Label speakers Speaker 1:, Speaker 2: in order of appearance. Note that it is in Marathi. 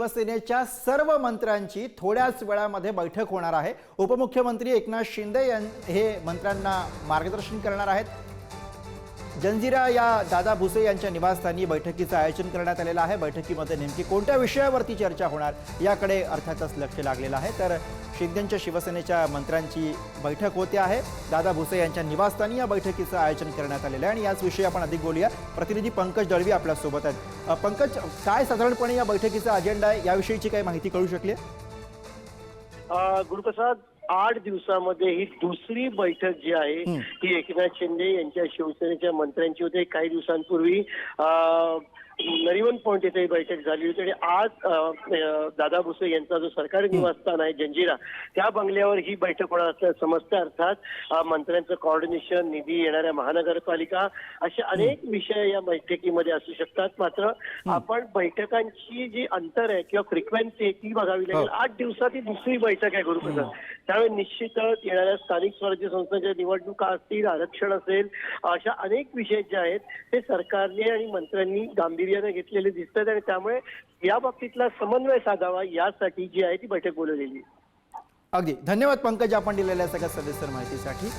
Speaker 1: शिवसेनेच्या सर्व मंत्र्यांची थोड्याच वेळामध्ये बैठक होणार आहे। उपमुख्यमंत्री एकनाथ शिंदे हे मंत्र्यांना मार्गदर्शन करणार आहेत। जंजिरा या दादा भुसे यांच्या निवासस्थानी बैठकीचं आयोजन करण्यात आलेलं आहे। बैठकीमध्ये नेमकी कोणत्या विषयावरती चर्चा होणार याकडे अर्थातच लक्ष लागलेलं आहे। तर शिंदेंच्या शिवसेनेच्या मंत्र्यांची बैठक होते आहे। दादा भुसे यांच्या निवासस्थानी या बैठकीचं आयोजन करण्यात आलेलं आहे आणि याच विषयी आपण अधिक बोलूया। प्रतिनिधी पंकज दळवी आपल्या सोबत आहेत। पंकज, काय साधारणपणे या बैठकीचा अजेंडा आहे, याविषयीची काही माहिती कळू शकली?
Speaker 2: गुरुप्रसाद, 8 दिवसामध्ये ही दुसरी बैठक जी आहे ती एकनाथ शिंदे यांच्या शिवसेनेच्या मंत्र्यांची होती। काही दिवसांपूर्वी नरिमन पॉइंट येथे बैठक झाली होती आणि आज दादा भुसे यांचा जो सरकारी निवासस्थान आहे जंजिरा, त्या बंगल्यावर ही बैठक होणार असल्याचं समजतं। अर्थात मंत्र्यांचं कोऑर्डिनेशन, निधी येणाऱ्या महानगरपालिका, असे अनेक विषय या बैठकीमध्ये असू शकतात। मात्र आपण बैठकांची जी अंतर आहे किंवा फ्रिक्वेन्सी आहे ती बघावी लागेल। 8 दिवसात ही दुसरी बैठक आहे गुरुप्रसाद, त्यामुळे निश्चितच येणाऱ्या स्थानिक स्वराज्य संस्थांच्या निवडणुका असतील, आरक्षण असेल, अशा अनेक विषय जे आहेत ते सरकारने आणि मंत्र्यांनी गांभीर्याने घेतलेले दिसतात आणि त्यामुळे या बाबतीतला समन्वय साधावा यासाठी जी आहे ती बैठक बोलवलेली।
Speaker 1: अगदी धन्यवाद पंकज, आपण दिलेल्या सगळ्या सविस्तर माहितीसाठी।